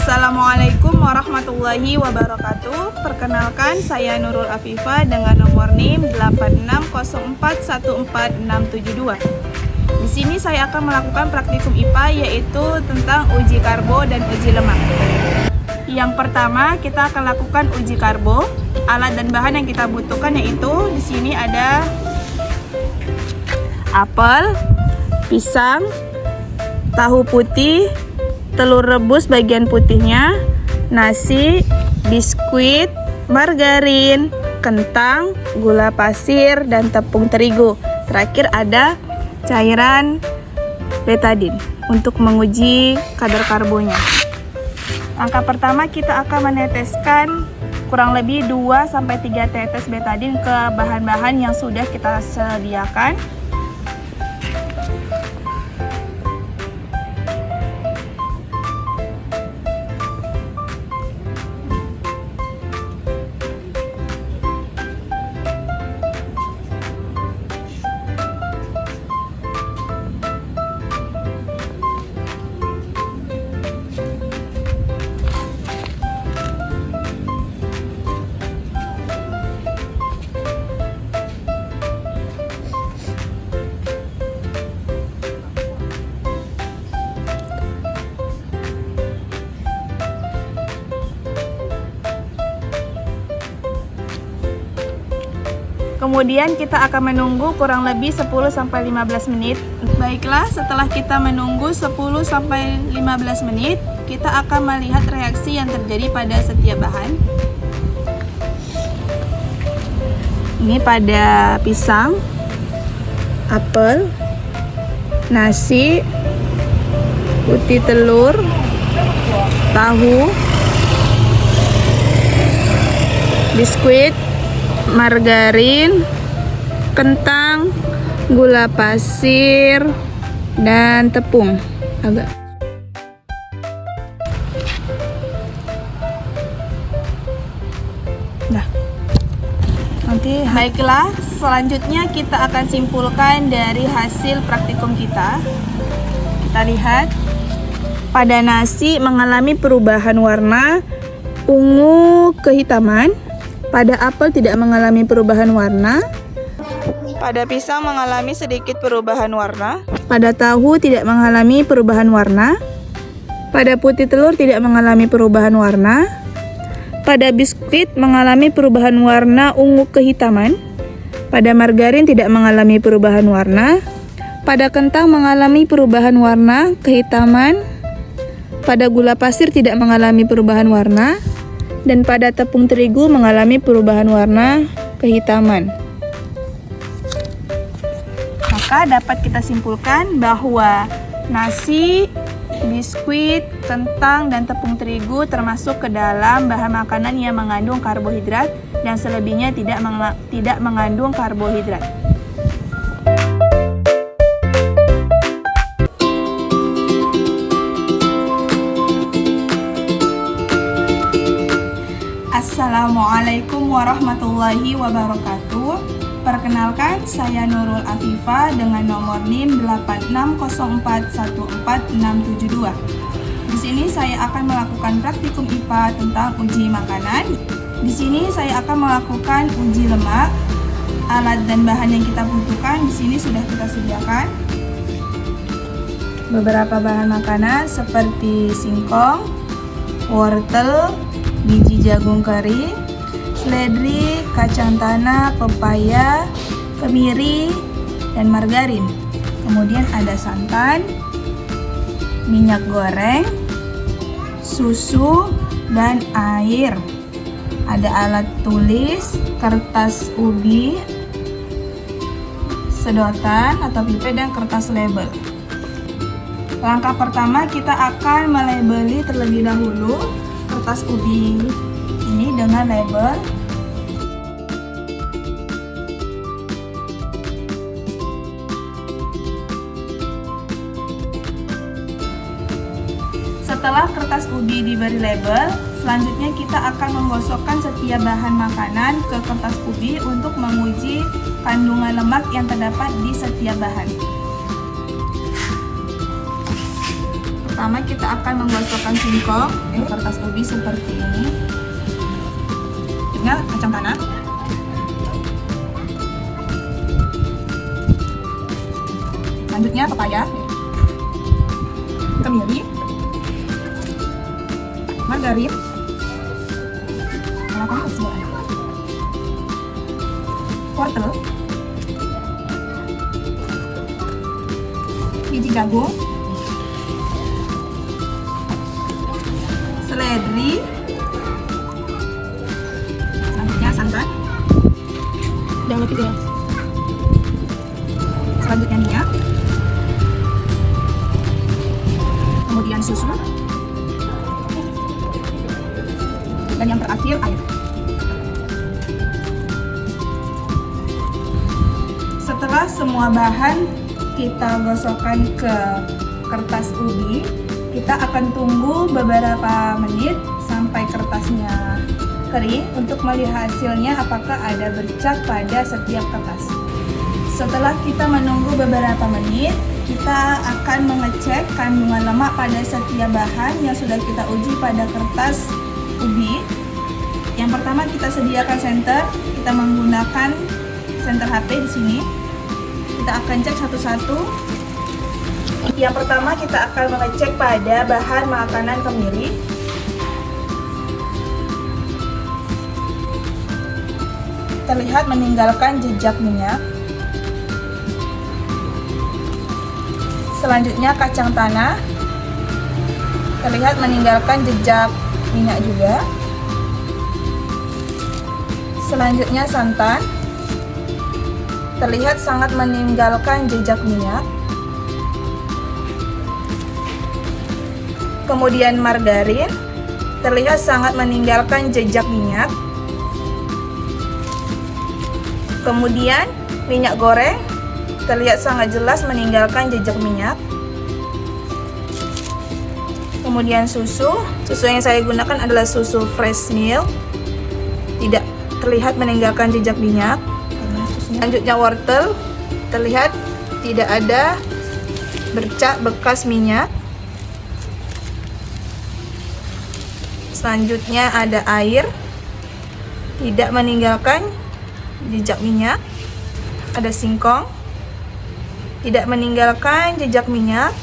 Assalamualaikum warahmatullahi wabarakatuh. Perkenalkan, saya Nurul Afifah dengan nomor NIM 8604146672. Di sini saya akan melakukan praktikum IPA, yaitu tentang uji karbo dan uji lemak. Yang pertama, kita akan lakukan uji karbo. Alat dan bahan yang kita butuhkan yaitu di sini ada apel, pisang, tahu putih, telur rebus bagian putihnya, nasi, biskuit, margarin, kentang, gula pasir, dan tepung terigu. Terakhir ada cairan betadin untuk menguji kadar karbonya. Langkah pertama, kita akan meneteskan kurang lebih 2-3 tetes betadin ke bahan-bahan yang sudah kita sediakan. Kemudian kita akan menunggu kurang lebih 10-15 menit. Baiklah, setelah kita menunggu 10-15 menit, kita akan melihat reaksi yang terjadi pada setiap bahan. Ini pada pisang, apel, nasi, putih telur, tahu, biskuit, margarin, kentang, gula pasir, dan tepung. Baiklah, selanjutnya kita akan simpulkan dari hasil praktikum kita. Kita lihat, pada nasi mengalami perubahan warna ungu kehitaman. Pada apel tidak mengalami perubahan warna. Pada pisang mengalami sedikit perubahan warna. Pada tahu tidak mengalami perubahan warna. Pada putih telur tidak mengalami perubahan warna. Pada biskuit mengalami perubahan warna ungu kehitaman. Pada margarin tidak mengalami perubahan warna. Pada kentang mengalami perubahan warna kehitaman. Pada gula pasir tidak mengalami perubahan warna. Dan pada tepung terigu mengalami perubahan warna kehitaman. Maka dapat kita simpulkan bahwa nasi, biskuit, kentang, dan tepung terigu termasuk ke dalam bahan makanan yang mengandung karbohidrat, dan selebihnya tidak mengandung karbohidrat. Assalamualaikum warahmatullahi wabarakatuh. Perkenalkan, saya Nurul Afifah dengan nomor NIM 8604146672. Di sini saya akan melakukan praktikum IPA tentang uji makanan. Di sini saya akan melakukan uji lemak. Alat dan bahan yang kita butuhkan di sini sudah kita sediakan. Beberapa bahan makanan seperti singkong, wortel, biji jagung kering, seledri, kacang tanah, pepaya, kemiri, dan margarin. Kemudian ada santan, minyak goreng, susu, dan air. Ada alat tulis, kertas ubi, sedotan atau pipet, dan kertas label. Langkah pertama, kita akan melabeli terlebih dahulu kertas ubi ini dengan label. Setelah kertas ubi diberi label, selanjutnya kita akan menggosokkan setiap bahan makanan ke kertas ubi untuk menguji kandungan lemak yang terdapat di setiap bahan. pertama kita akan menggosokkan singkong kertas ubi seperti ini. Tinggal kacang tanah. Selanjutnya pepaya, kemiri, margarin, wortel, biji jagung, seledri, selanjutnya santan, dan lebih ya. Selanjutnya minyak, kemudian susu, dan yang terakhir air. Setelah semua bahan kita gosokkan ke kertas ubi, kita akan tunggu beberapa menit sampai kertasnya kering untuk melihat hasilnya apakah ada bercak pada setiap kertas. Setelah kita menunggu beberapa menit, kita akan mengecek kandungan lemak pada setiap bahan yang sudah kita uji pada kertas ubi. Yang pertama kita sediakan senter, kita menggunakan senter HP di sini. Kita akan cek satu-satu. Yang pertama kita akan mengecek pada bahan makanan kemiri. Terlihat meninggalkan jejak minyak. Selanjutnya kacang tanah. Terlihat meninggalkan jejak minyak juga. Selanjutnya santan. Terlihat sangat meninggalkan jejak minyak. Kemudian margarin, terlihat sangat meninggalkan jejak minyak. Kemudian minyak goreng, terlihat sangat jelas meninggalkan jejak minyak. Kemudian susu yang saya gunakan adalah susu fresh milk, tidak terlihat meninggalkan jejak minyak. Selanjutnya wortel, terlihat tidak ada bercak bekas minyak. Selanjutnya ada air, tidak meninggalkan jejak minyak. Ada singkong, tidak meninggalkan jejak minyak.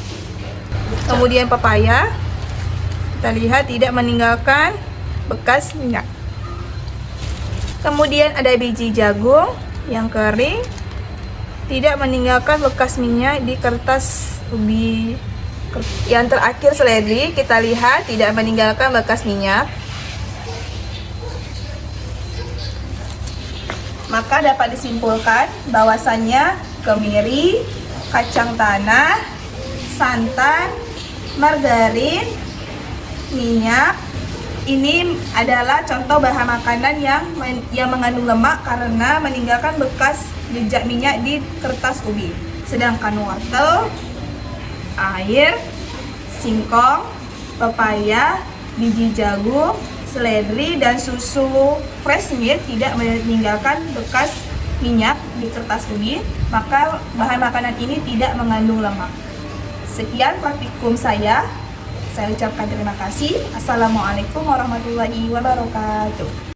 Kemudian pepaya, kita lihat tidak meninggalkan bekas minyak. Kemudian ada biji jagung yang kering, tidak meninggalkan bekas minyak di kertas ubi. Yang terakhir seledri, kita lihat tidak meninggalkan bekas minyak. Maka dapat disimpulkan bahwasannya kemiri, kacang tanah, santan, margarin, minyak ini adalah contoh bahan makanan yang mengandung lemak karena meninggalkan bekas jejak minyak di kertas ubi. Sedangkan wortel, air, singkong, pepaya, biji jagung, seledri, dan susu fresh milk tidak meninggalkan bekas minyak di kertas ubi, maka bahan makanan ini tidak mengandung lemak. Sekian praktikum saya ucapkan terima kasih. Assalamualaikum warahmatullahi wabarakatuh.